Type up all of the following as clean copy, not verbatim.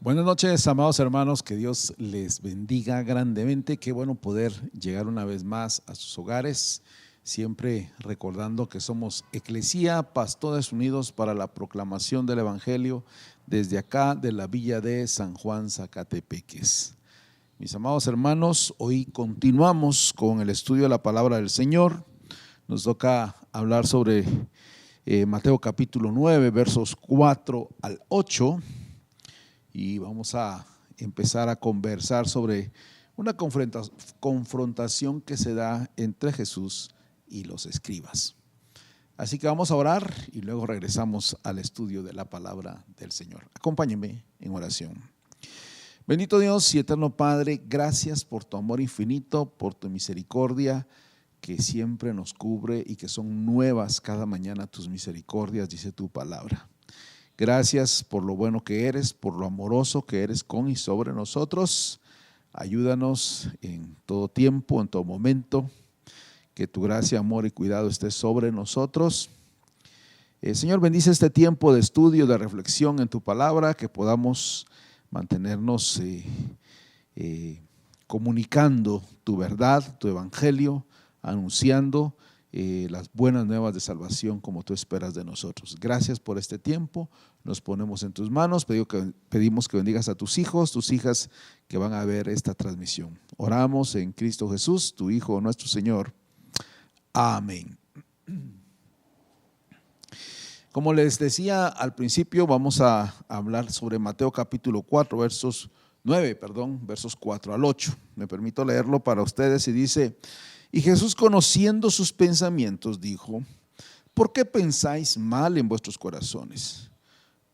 Buenas noches, amados hermanos, que Dios les bendiga grandemente. Qué bueno poder llegar una vez más a sus hogares, siempre recordando que somos Eclesía, Pastores Unidos para la proclamación del Evangelio, desde acá de la villa de San Juan, Zacatepeques. Mis amados hermanos, hoy continuamos con el estudio de la palabra del Señor. Nos toca hablar sobre Mateo capítulo 9, versos 4 al 8. Y vamos a empezar a conversar sobre una confrontación que se da entre Jesús y los escribas. Así que vamos a orar y luego regresamos al estudio de la palabra del Señor. Acompáñenme en oración. Bendito Dios y eterno Padre, gracias por tu amor infinito, por tu misericordia que siempre nos cubre y que son nuevas cada mañana tus misericordias, dice tu palabra. Gracias por lo bueno que eres, por lo amoroso que eres con y sobre nosotros. Ayúdanos en todo tiempo, en todo momento, que tu gracia, amor y cuidado esté sobre nosotros. Señor, bendice este tiempo de estudio, de reflexión en tu palabra, que podamos mantenernos comunicando tu verdad, tu evangelio, anunciando las buenas nuevas de salvación como tú esperas de nosotros. Gracias por este tiempo, nos ponemos en tus manos, pedimos que bendigas a tus hijos, tus hijas que van a ver esta transmisión. Oramos en Cristo Jesús, tu Hijo, nuestro Señor. Amén. Como les decía al principio, vamos a hablar sobre Mateo capítulo 4, versos 4 al 8. Me permito leerlo para ustedes y dice: y Jesús, conociendo sus pensamientos, dijo: ¿por qué pensáis mal en vuestros corazones?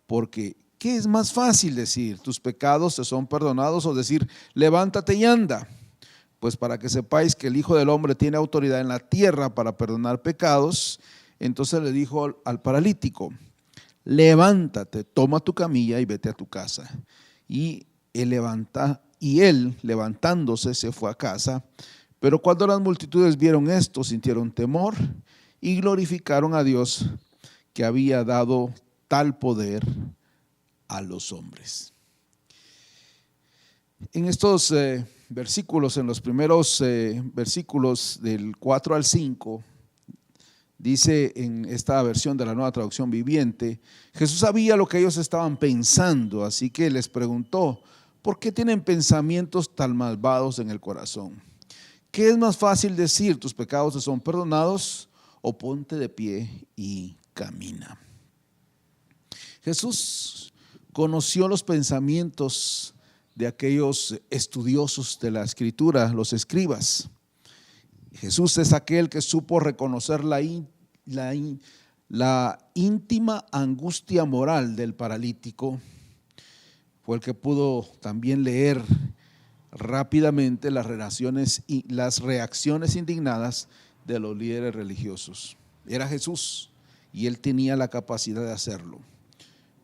Porque ¿qué es más fácil decir, tus pecados te son perdonados, o decir, levántate y anda? Pues para que sepáis que el Hijo del Hombre tiene autoridad en la tierra para perdonar pecados. Entonces le dijo al paralítico: levántate, toma tu camilla y vete a tu casa. Y él levantándose se fue a casa. Pero cuando las multitudes vieron esto, sintieron temor y glorificaron a Dios, que había dado tal poder a los hombres. En estos versículos, en los primeros versículos del 4 al 5, dice en esta versión de la Nueva Traducción Viviente: Jesús sabía lo que ellos estaban pensando, así que les preguntó: ¿por qué tienen pensamientos tan malvados en el corazón? ¿Qué es más fácil decir, tus pecados te son perdonados, o ponte de pie y camina? Jesús conoció los pensamientos de aquellos estudiosos de la Escritura, los escribas. Jesús es aquel que supo reconocer la íntima angustia moral del paralítico. Fue el que pudo también leer rápidamente las reacciones indignadas de los líderes religiosos. Era Jesús y él tenía la capacidad de hacerlo.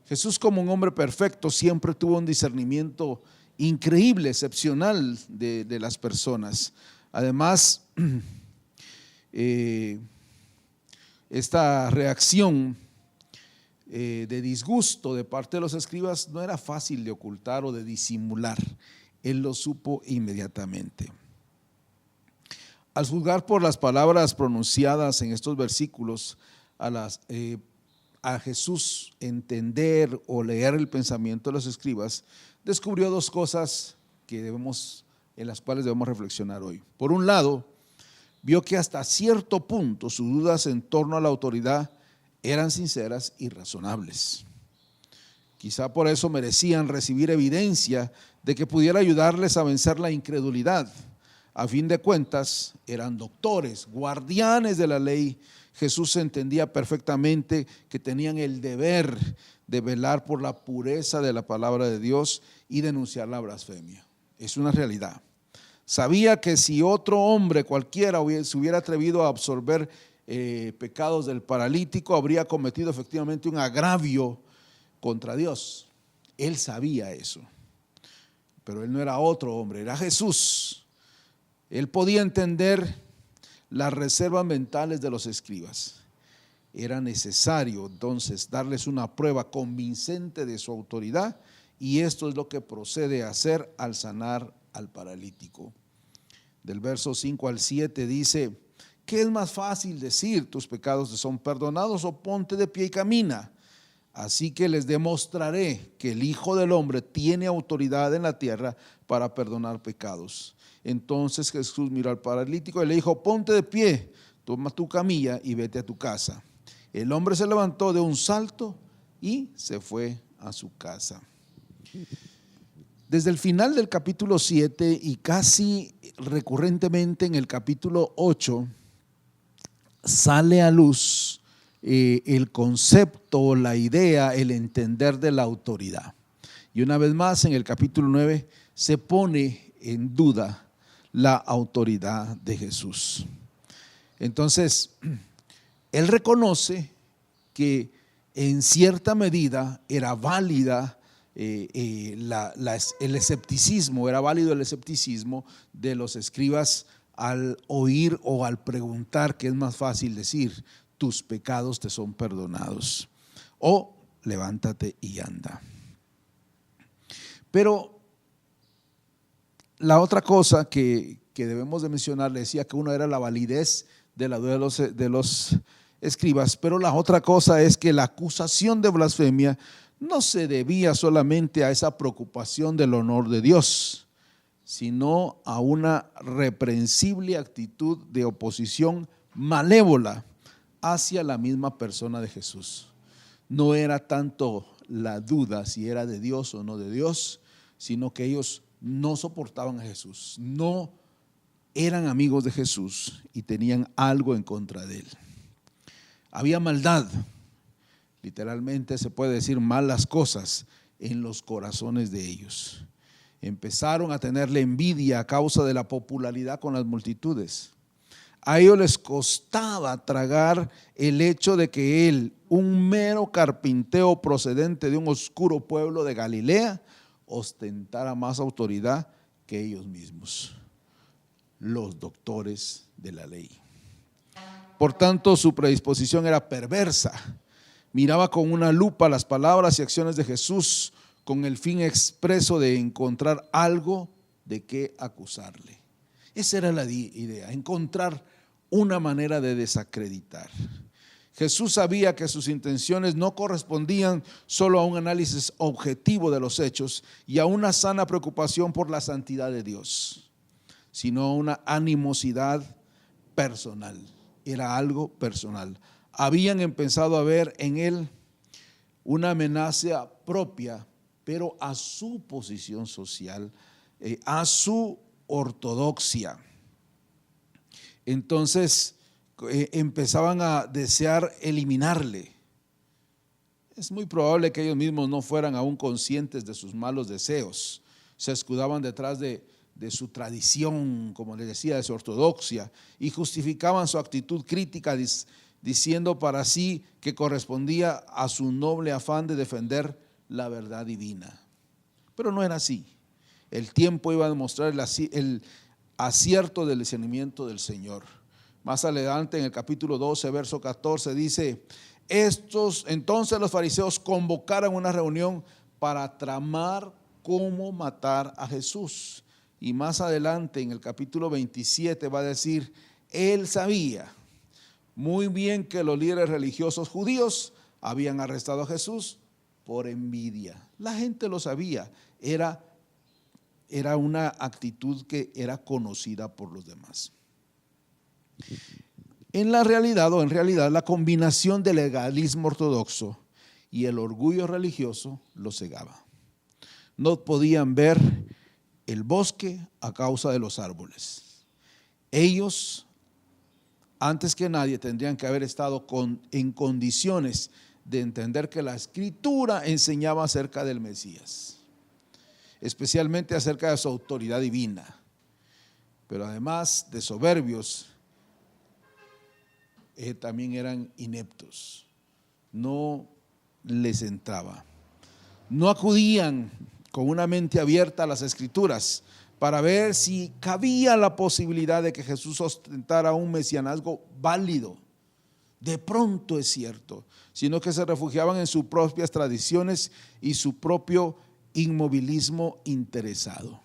Jesús, como un hombre perfecto, siempre tuvo un discernimiento increíble, excepcional de las personas. Además, esta reacción de disgusto de parte de los escribas no era fácil de ocultar o de disimular. Él lo supo inmediatamente. Al juzgar por las palabras pronunciadas en estos versículos, a Jesús entender o leer el pensamiento de los escribas, descubrió dos cosas en las cuales debemos reflexionar hoy. Por un lado, vio que hasta cierto punto sus dudas en torno a la autoridad eran sinceras y razonables. Quizá por eso merecían recibir evidencia de que pudiera ayudarles a vencer la incredulidad. A fin de cuentas, eran doctores, guardianes de la ley. Jesús entendía perfectamente que tenían el deber de velar por la pureza de la palabra de Dios y denunciar la blasfemia. Es una realidad. Sabía que si otro hombre cualquiera se hubiera atrevido a absorber pecados del paralítico, habría cometido efectivamente un agravio contra Dios. Él sabía eso, pero él no era otro hombre, era Jesús. Él podía entender las reservas mentales de los escribas. Era necesario entonces darles una prueba convincente de su autoridad y esto es lo que procede a hacer al sanar al paralítico. Del verso 5 al 7 dice: ¿qué es más fácil decir, tus pecados te son perdonados, o ponte de pie y camina? Así que les demostraré que el Hijo del Hombre tiene autoridad en la tierra para perdonar pecados. Entonces Jesús miró al paralítico y le dijo: ponte de pie, toma tu camilla y vete a tu casa. El hombre se levantó de un salto y se fue a su casa. Desde el final del capítulo 7 y casi recurrentemente en el capítulo 8 sale a luz el concepto, la idea, el entender de la autoridad. Y una vez más en el capítulo 9 se pone en duda la autoridad de Jesús. Entonces, él reconoce que en cierta medida era válida el escepticismo, era válido el escepticismo de los escribas al oír o al preguntar, que es más fácil decir, tus pecados te son perdonados, o levántate y anda. Pero la otra cosa que debemos de mencionar, le decía que uno era la validez de la duda de los escribas, pero la otra cosa es que la acusación de blasfemia no se debía solamente a esa preocupación del honor de Dios, sino a una reprensible actitud de oposición malévola hacia la misma persona de Jesús. No era tanto la duda si era de Dios o no de Dios, sino que ellos no soportaban a Jesús, no eran amigos de Jesús y tenían algo en contra de él. Había maldad, literalmente se puede decir malas cosas en los corazones de ellos. Empezaron a tenerle envidia a causa de la popularidad con las multitudes. A ellos les costaba tragar el hecho de que él, un mero carpintero procedente de un oscuro pueblo de Galilea, ostentara más autoridad que ellos mismos, los doctores de la ley. Por tanto, su predisposición era perversa. Miraba con una lupa las palabras y acciones de Jesús con el fin expreso de encontrar algo de qué acusarle. Esa era la idea, encontrar una manera de desacreditar. Jesús sabía que sus intenciones no correspondían solo a un análisis objetivo de los hechos y a una sana preocupación por la santidad de Dios, sino a una animosidad personal. Era algo personal. Habían empezado a ver en él una amenaza propia, pero a su posición social, a su ortodoxia. Entonces empezaban a desear eliminarle. Es muy probable que ellos mismos no fueran aún conscientes de sus malos deseos. Se escudaban detrás de su tradición, como les decía, de su ortodoxia, y justificaban su actitud crítica diciendo para sí que correspondía a su noble afán de defender la verdad divina. Pero no era así. El tiempo iba a demostrar el acierto del discernimiento del Señor. Más adelante en el capítulo 12, verso 14 dice: entonces los fariseos convocaron una reunión para tramar cómo matar a Jesús. Y más adelante en el capítulo 27 va a decir: él sabía muy bien que los líderes religiosos judíos habían arrestado a Jesús por envidia. La gente lo sabía, era una actitud que era conocida por los demás. En realidad, la combinación del legalismo ortodoxo y el orgullo religioso los cegaba. No podían ver el bosque a causa de los árboles. Ellos, antes que nadie, tendrían que haber estado en condiciones de entender que la Escritura enseñaba acerca del Mesías, especialmente acerca de su autoridad divina. Pero además de soberbios, también eran ineptos. No les entraba. No acudían con una mente abierta a las Escrituras para ver si cabía la posibilidad de que Jesús ostentara un mesianazgo válido. De pronto es cierto, sino que se refugiaban en sus propias tradiciones y su propio inmovilismo interesado.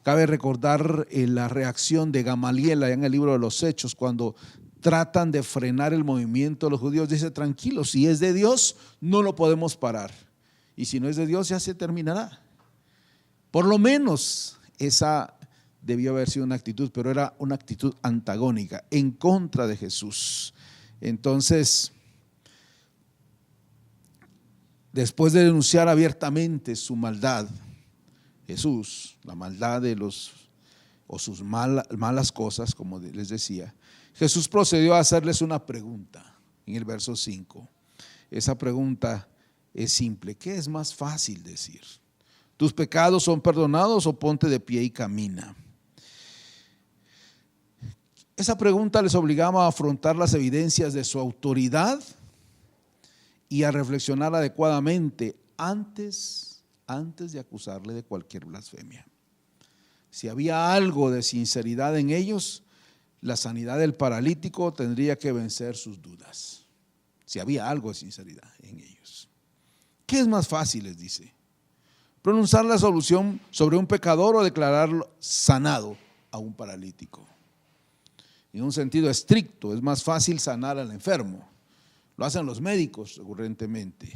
Cabe recordar la reacción de Gamaliel allá en el libro de los Hechos, cuando tratan de frenar el movimiento de los judíos. Dice: tranquilo, si es de Dios no lo podemos parar, y si no es de Dios ya se terminará. Por lo menos esa debió haber sido una actitud, pero era una actitud antagónica, en contra de Jesús. Entonces, después de denunciar abiertamente su maldad, Jesús, la maldad de sus malas cosas, como les decía, Jesús procedió a hacerles una pregunta en el verso 5. Esa pregunta es simple: ¿qué es más fácil decir? ¿Tus pecados son perdonados o ponte de pie y camina? Esa pregunta les obligaba a afrontar las evidencias de su autoridad y a reflexionar adecuadamente antes de acusarle de cualquier blasfemia. Si había algo de sinceridad en ellos, la sanidad del paralítico tendría que vencer sus dudas. Si había algo de sinceridad en ellos. ¿Qué es más fácil?, les dice. ¿Pronunciar la solución sobre un pecador o declararlo sanado a un paralítico? En un sentido estricto, es más fácil sanar al enfermo. Lo hacen los médicos recurrentemente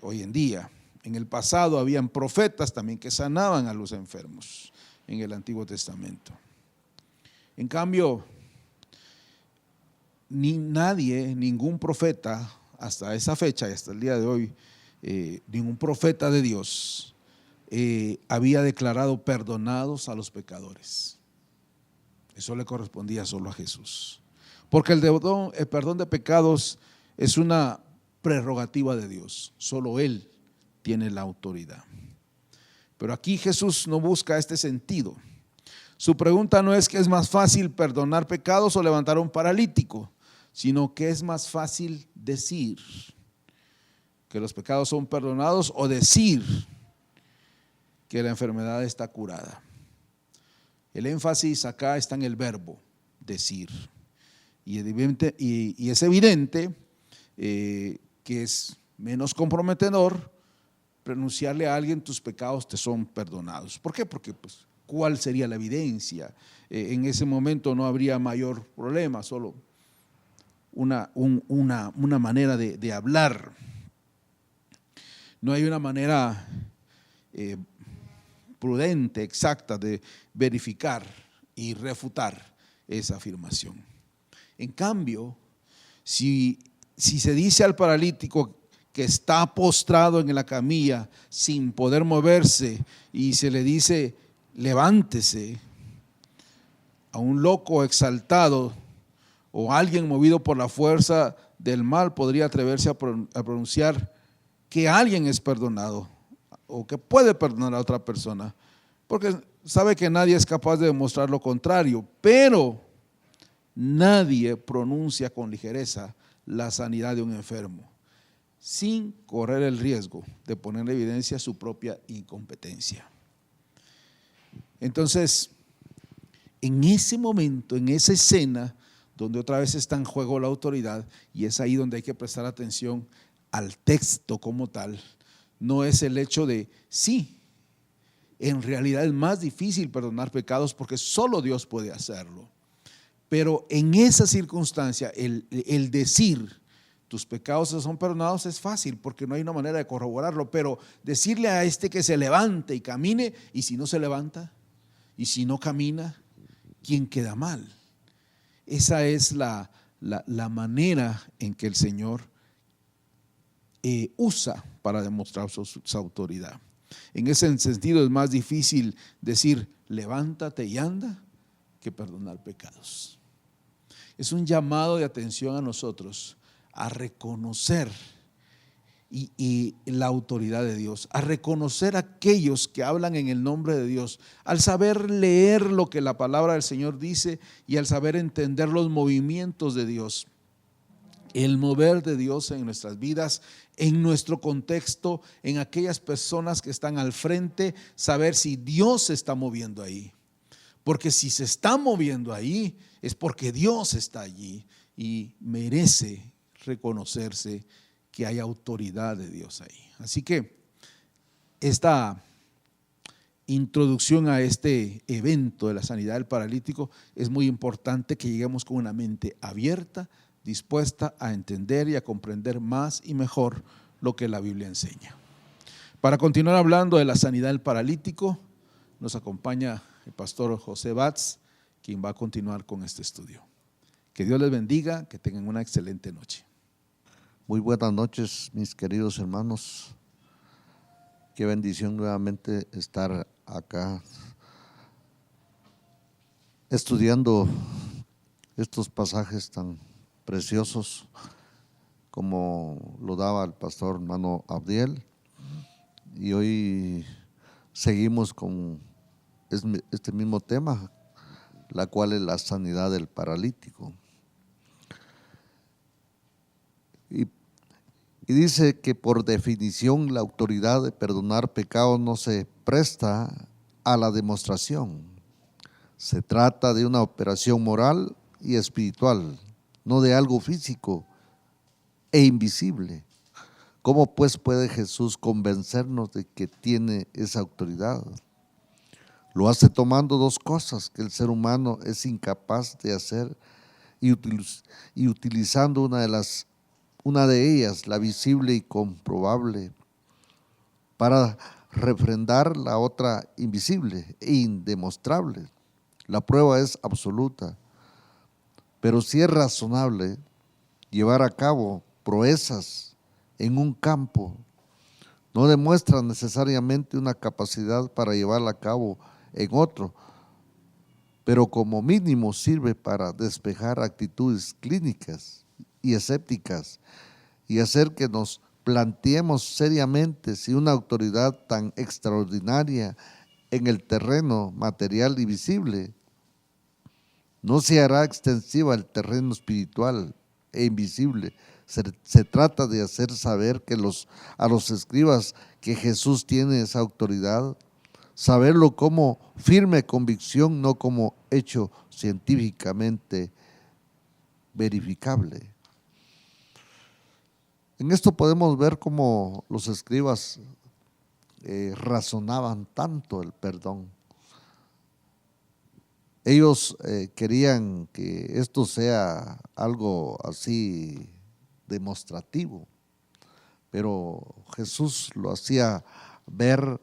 hoy en día. En el pasado habían profetas también que sanaban a los enfermos en el Antiguo Testamento. En cambio, ningún profeta hasta esa fecha y hasta el día de hoy, ningún profeta de Dios había declarado perdonados a los pecadores. Eso le correspondía solo a Jesús, porque el perdón de pecados es una prerrogativa de Dios. Solo Él tiene la autoridad. Pero aquí Jesús no busca este sentido. Su pregunta no es que es más fácil perdonar pecados o levantar a un paralítico, sino que es más fácil decir que los pecados son perdonados o decir que la enfermedad está curada. El énfasis acá está en el verbo decir, y es evidente que es menos comprometedor pronunciarle a alguien: tus pecados te son perdonados. ¿Por qué? Porque ¿cuál sería la evidencia? En ese momento no habría mayor problema, solo una manera de hablar. No hay una manera prudente, exacta de verificar y refutar esa afirmación. En cambio, si se dice al paralítico que está postrado en la camilla sin poder moverse y se le dice: levántese, a un loco exaltado o alguien movido por la fuerza del mal podría atreverse a pronunciar que alguien es perdonado o que puede perdonar a otra persona, porque sabe que nadie es capaz de demostrar lo contrario. Pero nadie pronuncia con ligereza la sanidad de un enfermo sin correr el riesgo de poner en evidencia su propia incompetencia. Entonces, en ese momento, en esa escena donde otra vez está en juego la autoridad, y es ahí donde hay que prestar atención al texto como tal, no es el hecho de, sí, en realidad es más difícil perdonar pecados porque solo Dios puede hacerlo, pero en esa circunstancia el decir tus pecados son perdonados es fácil porque no hay una manera de corroborarlo, pero decirle a este que se levante y camine, y si no se levanta y si no camina, ¿quién queda mal? Esa es la manera en que el Señor usa para demostrar su autoridad. En ese sentido es más difícil decir levántate y anda que perdonar pecados. Es un llamado de atención a nosotros a reconocer y la autoridad de Dios, a reconocer a aquellos que hablan en el nombre de Dios, al saber leer lo que la palabra del Señor dice y al saber entender los movimientos de Dios. El mover de Dios en nuestras vidas, en nuestro contexto, en aquellas personas que están al frente, saber si Dios se está moviendo ahí. Porque si se está moviendo ahí, es porque Dios está allí y merece reconocerse que hay autoridad de Dios ahí. Así que esta introducción a este evento de la sanidad del paralítico, es muy importante que lleguemos con una mente abierta, dispuesta a entender y a comprender más y mejor lo que la Biblia enseña. Para continuar hablando de la sanidad del paralítico, nos acompaña el pastor José Batz, quien va a continuar con este estudio. Que Dios les bendiga, que tengan una excelente noche. Muy buenas noches, mis queridos hermanos. Qué bendición nuevamente estar acá estudiando estos pasajes tan preciosos como lo daba el pastor hermano Abdiel. Y hoy seguimos con este mismo tema, la cual es la sanidad del paralítico. Y dice que por definición la autoridad de perdonar pecados no se presta a la demostración. Se trata de una operación moral y espiritual, no de algo físico e invisible. ¿Cómo pues puede Jesús convencernos de que tiene esa autoridad? Lo hace tomando dos cosas que el ser humano es incapaz de hacer y utilizando una de ellas, la visible y comprobable, para refrendar la otra invisible e indemostrable. La prueba es absoluta, pero si es razonable llevar a cabo proezas en un campo, no demuestra necesariamente una capacidad para llevarla a cabo en otro, pero como mínimo sirve para despejar actitudes clínicas y escépticas y hacer que nos planteemos seriamente si una autoridad tan extraordinaria en el terreno material y visible no se hará extensiva al terreno espiritual e invisible. Se trata de hacer saber que a los escribas que Jesús tiene esa autoridad, saberlo como firme convicción, no como hecho científicamente verificable. En esto podemos ver cómo los escribas razonaban tanto el perdón. Ellos querían que esto sea algo así demostrativo, pero Jesús lo hacía ver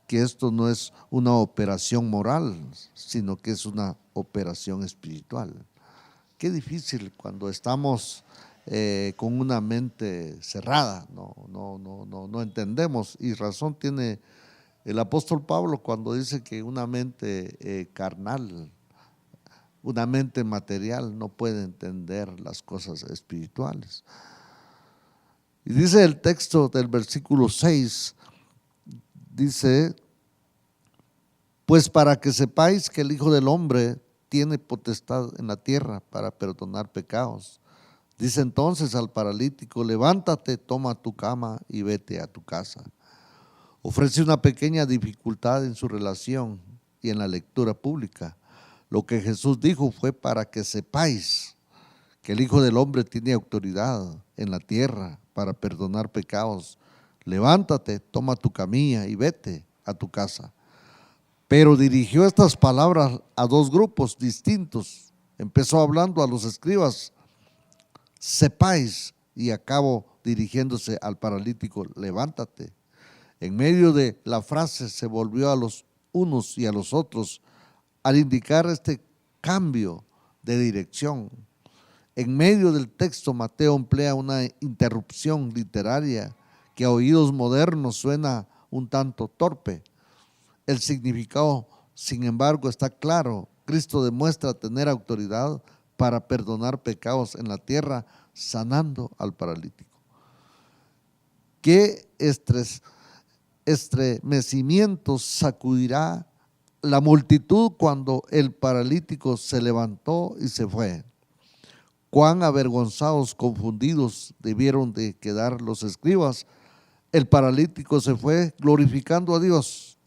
que esto no es una operación moral, sino que es una operación espiritual. Qué difícil cuando estamos con una mente cerrada, no entendemos, y razón tiene el apóstol Pablo cuando dice que una mente carnal, una mente material no puede entender las cosas espirituales. Y dice el texto del versículo 6, dice: pues para que sepáis que el Hijo del Hombre tiene potestad en la tierra para perdonar pecados. Dice entonces al paralítico: levántate, toma tu cama y vete a tu casa. Ofrece una pequeña dificultad en su relación y en la lectura pública. Lo que Jesús dijo fue para que sepáis que el Hijo del Hombre tiene autoridad en la tierra para perdonar pecados. Levántate, toma tu camilla y vete a tu casa. Pero dirigió estas palabras a dos grupos distintos. Empezó hablando a los escribas: sepáis, y acabó dirigiéndose al paralítico: levántate. En medio de la frase se volvió a los unos y a los otros al indicar este cambio de dirección. En medio del texto, Mateo emplea una interrupción literaria que a oídos modernos suena un tanto torpe. El significado, sin embargo, está claro. Cristo demuestra tener autoridad para perdonar pecados en la tierra, sanando al paralítico. ¿Qué estremecimiento sacudirá la multitud cuando el paralítico se levantó y se fue? Cuán avergonzados, confundidos debieron de quedar los escribas. El paralítico se fue glorificando a Dios,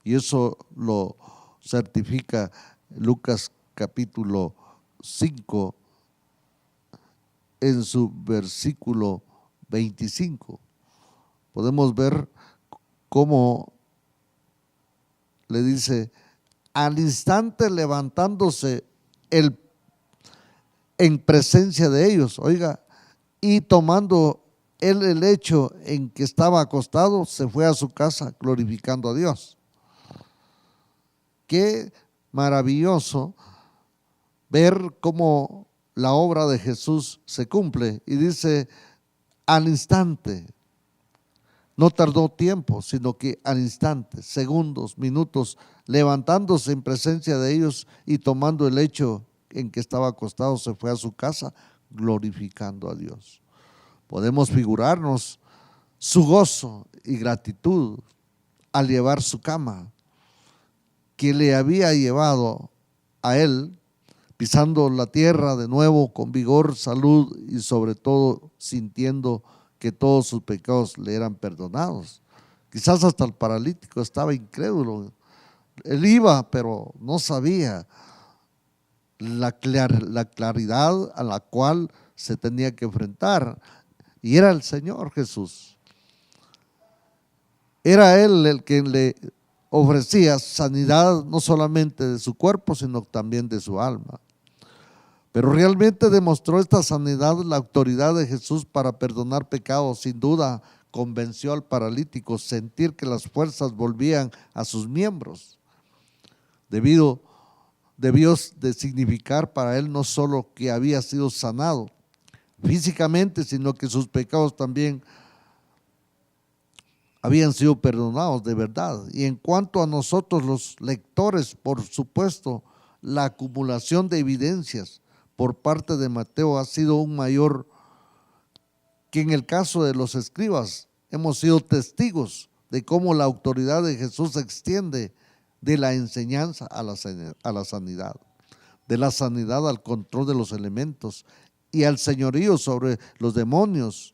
y eso lo certifica Lucas capítulo 5 en su versículo 25. Podemos ver cómo le dice, al instante levantándose él en presencia de ellos, oiga, y tomando él el lecho en que estaba acostado, se fue a su casa glorificando a Dios. Qué maravilloso ver cómo la obra de Jesús se cumple. Y dice, al instante, no tardó tiempo, sino que al instante, segundos, minutos, levantándose en presencia de ellos y tomando el lecho en que estaba acostado, se fue a su casa glorificando a Dios. Podemos figurarnos su gozo y gratitud al llevar su cama, que le había llevado a él, pisando la tierra de nuevo con vigor, salud y sobre todo sintiendo que todos sus pecados le eran perdonados. Quizás hasta el paralítico estaba incrédulo. Él iba, pero no sabía la claridad a la cual se tenía que enfrentar. Y era el Señor Jesús. Era Él el que le ofrecía sanidad no solamente de su cuerpo, sino también de su alma. Pero realmente demostró esta sanidad la autoridad de Jesús para perdonar pecados. Sin duda convenció al paralítico sentir que las fuerzas volvían a sus miembros. Debió de significar para él no solo que había sido sanado físicamente, sino que sus pecados también habían sido perdonados de verdad. Y en cuanto a nosotros los lectores, por supuesto, la acumulación de evidencias por parte de Mateo ha sido un mayor que en el caso de los escribas. Hemos sido testigos de cómo la autoridad de Jesús se extiende de la enseñanza a la sanidad, de la sanidad al control de los elementos y al señorío sobre los demonios.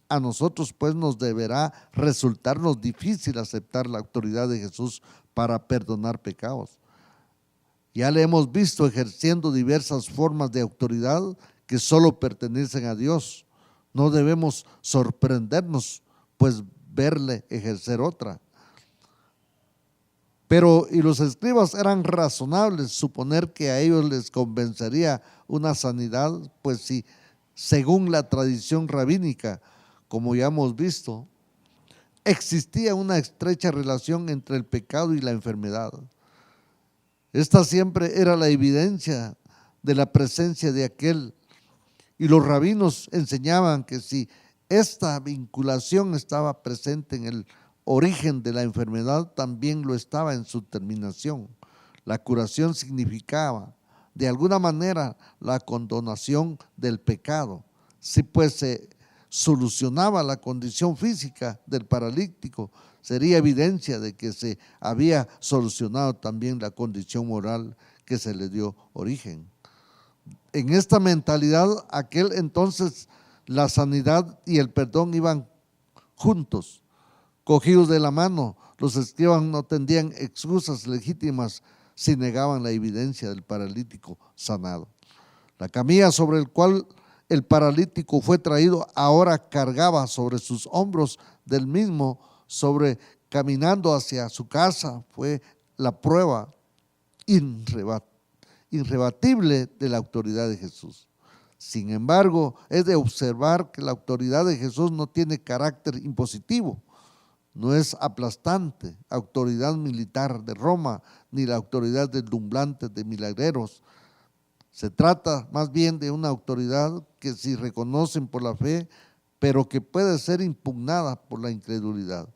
A nosotros pues nos deberá resultarnos difícil aceptar la autoridad de Jesús para perdonar pecados. Ya le hemos visto ejerciendo diversas formas de autoridad que solo pertenecen a Dios. No debemos sorprendernos pues verle ejercer otra. Pero y los escribas eran razonables suponer que a ellos les convencería una sanidad, pues si según la tradición rabínica, como ya hemos visto, existía una estrecha relación entre el pecado y la enfermedad. Esta siempre era la evidencia de la presencia de aquel, y los rabinos enseñaban que si esta vinculación estaba presente en el origen de la enfermedad, también lo estaba en su terminación. La curación significaba de alguna manera la condonación del pecado. Si pues se solucionaba la condición física del paralítico, sería evidencia de que se había solucionado también la condición moral que se le dio origen. En esta mentalidad, aquel entonces, la sanidad y el perdón iban juntos, cogidos de la mano. Los escribas no tendrían excusas legítimas si negaban la evidencia del paralítico sanado. La camilla sobre el cual el paralítico fue traído ahora cargaba sobre sus hombros del mismo, caminando hacia su casa. Fue la prueba irrebatible de la autoridad de Jesús. Sin embargo, es de observar que la autoridad de Jesús no tiene carácter impositivo, no es aplastante, autoridad militar de Roma, ni la autoridad deslumbrante de milagreros. Se trata más bien de una autoridad que se reconocen por la fe, pero que puede ser impugnada por la incredulidad.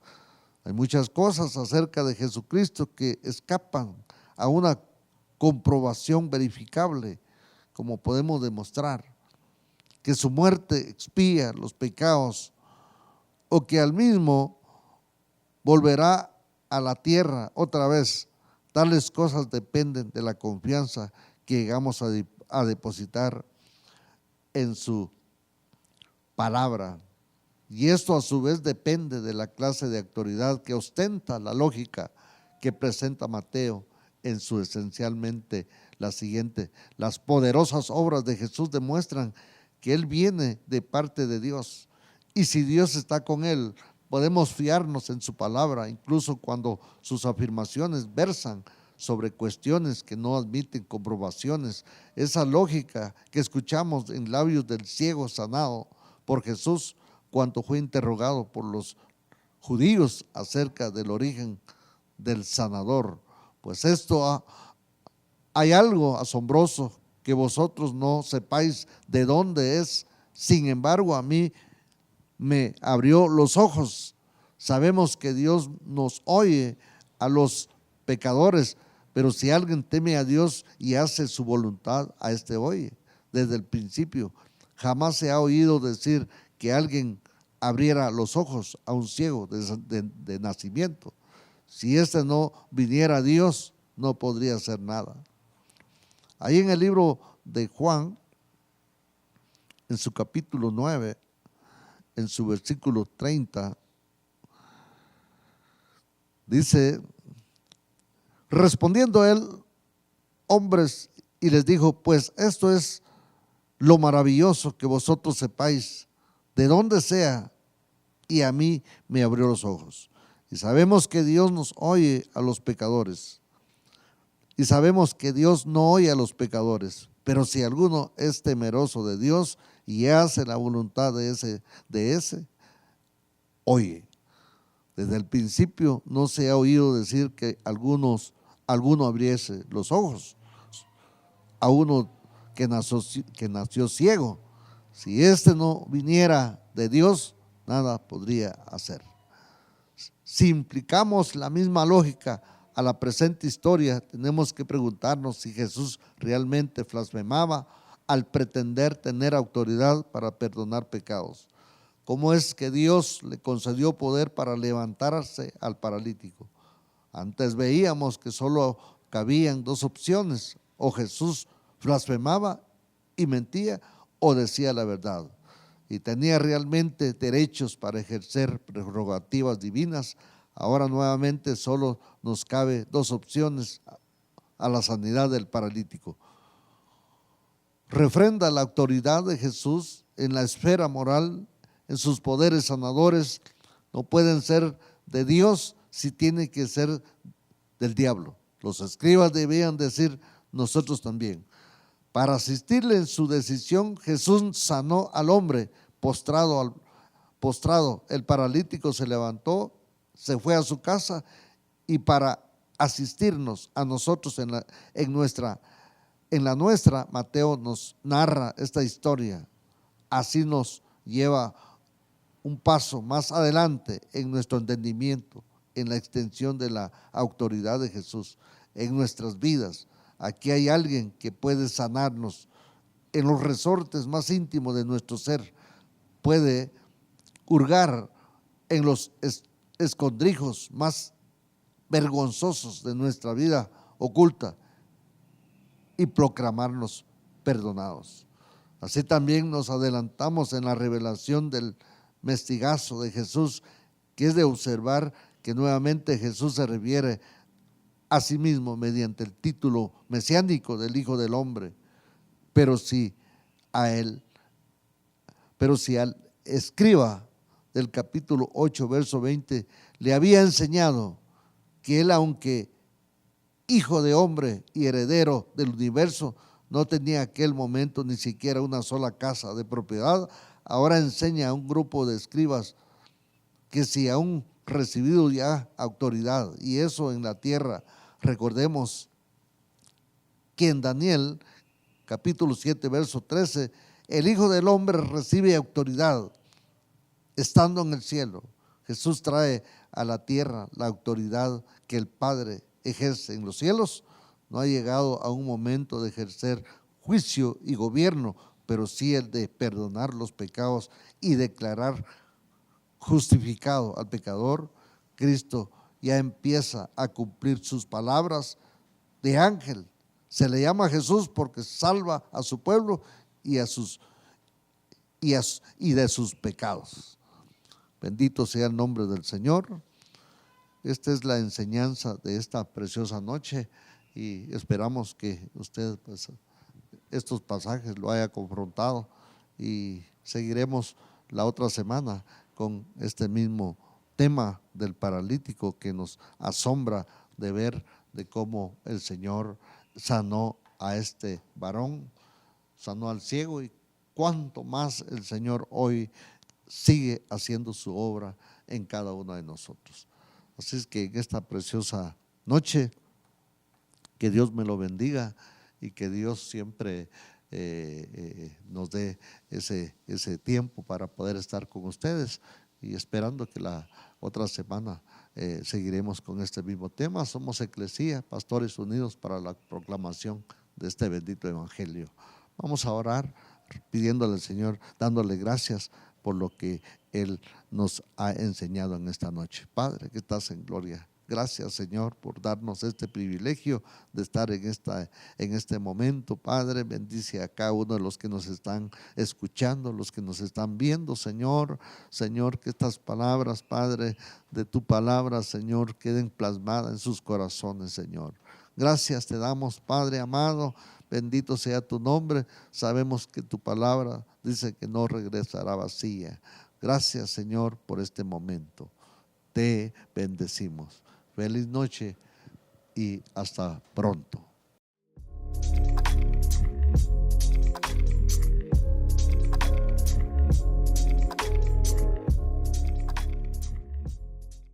Hay muchas cosas acerca de Jesucristo que escapan a una comprobación verificable, como podemos demostrar, que su muerte expía los pecados o que al mismo volverá a la tierra otra vez. Tales cosas dependen de la confianza que llegamos a depositar en su palabra. Y esto a su vez depende de la clase de autoridad que ostenta la lógica que presenta Mateo en su esencialmente la siguiente. Las poderosas obras de Jesús demuestran que Él viene de parte de Dios. Y si Dios está con Él, podemos fiarnos en su palabra, incluso cuando sus afirmaciones versan sobre cuestiones que no admiten comprobaciones. Esa lógica que escuchamos en labios del ciego sanado por Jesús cuando fue interrogado por los judíos acerca del origen del sanador. Pues hay algo asombroso que vosotros no sepáis de dónde es. Sin embargo, a mí me abrió los ojos. Sabemos que Dios nos oye a los pecadores, pero si alguien teme a Dios y hace su voluntad, a este oye. Desde el principio, jamás se ha oído decir que alguien abriera los ojos a un ciego de nacimiento. Si este no viniera a Dios, no podría hacer nada. Ahí en el libro de Juan, en su capítulo 9, en su versículo 30, dice: respondiendo él, hombres, y les dijo, pues esto es lo maravilloso, que vosotros sepáis de dónde sea, y a mí me abrió los ojos. Y sabemos que Dios nos oye a los pecadores, y sabemos que Dios no oye a los pecadores, pero si alguno es temeroso de Dios y hace la voluntad de ese, oye. Desde el principio no se ha oído decir que alguno abriese los ojos a uno que nació ciego. Si éste no viniera de Dios, nada podría hacer. Si implicamos la misma lógica a la presente historia, tenemos que preguntarnos si Jesús realmente blasfemaba al pretender tener autoridad para perdonar pecados. ¿Cómo es que Dios le concedió poder para levantarse al paralítico? Antes veíamos que solo cabían dos opciones: o Jesús blasfemaba y mentía, o decía la verdad. Y tenía realmente derechos para ejercer prerrogativas divinas. Ahora nuevamente solo nos cabe dos opciones a la sanidad del paralítico: refrenda la autoridad de Jesús en la esfera moral, en sus poderes sanadores. No pueden ser de Dios si tiene que ser del diablo. Los escribas debían decir, nosotros también. Para asistirle en su decisión, Jesús sanó al hombre postrado. El paralítico se levantó, se fue a su casa, y para asistirnos a nosotros en la nuestra, Mateo nos narra esta historia. Así nos lleva un paso más adelante en nuestro entendimiento, en la extensión de la autoridad de Jesús en nuestras vidas. Aquí hay alguien que puede sanarnos en los resortes más íntimos de nuestro ser, puede hurgar en los escondrijos más vergonzosos de nuestra vida oculta y proclamarnos perdonados. Así también nos adelantamos en la revelación del mestigazo de Jesús, que es de observar que nuevamente Jesús se refiere a sí mismo mediante el título mesiánico del Hijo del Hombre. Pero si al escriba del capítulo 8, verso 20, le había enseñado que él, aunque hijo de hombre y heredero del universo, no tenía en aquel momento ni siquiera una sola casa de propiedad, ahora enseña a un grupo de escribas que si aún recibido ya autoridad, y eso en la tierra. Recordemos que en Daniel capítulo 7 verso 13, el Hijo del Hombre recibe autoridad estando en el cielo. Jesús trae a la tierra la autoridad que el Padre ejerce en los cielos. No ha llegado a un momento de ejercer juicio y gobierno, pero sí el de perdonar los pecados y declarar justificado al pecador. Cristo ya empieza a cumplir sus palabras de ángel. Se le llama Jesús porque salva a su pueblo y de sus pecados. Bendito sea el nombre del Señor. Esta es la enseñanza de esta preciosa noche y esperamos que usted estos pasajes lo haya confrontado, y seguiremos la otra semana con este mismo tema del paralítico que nos asombra de ver de cómo el Señor sanó a este varón, sanó al ciego, y cuánto más el Señor hoy sigue haciendo su obra en cada uno de nosotros. Así es que en esta preciosa noche, que Dios me lo bendiga y que Dios siempre nos dé ese tiempo para poder estar con ustedes, y esperando que la otra semana seguiremos con este mismo tema. Somos Eclesía, Pastores Unidos para la proclamación de este bendito evangelio. Vamos a orar pidiéndole al Señor, dándole gracias por lo que Él nos ha enseñado en esta noche. Padre, que estás en gloria, gracias, Señor, por darnos este privilegio de estar en este momento. Padre, bendice a cada uno de los que nos están escuchando, los que nos están viendo, Señor. Señor, que estas palabras, Padre, de tu palabra, Señor, queden plasmadas en sus corazones, Señor. Gracias te damos, Padre amado. Bendito sea tu nombre. Sabemos que tu palabra dice que no regresará vacía. Gracias, Señor, por este momento. Te bendecimos. Feliz noche y hasta pronto.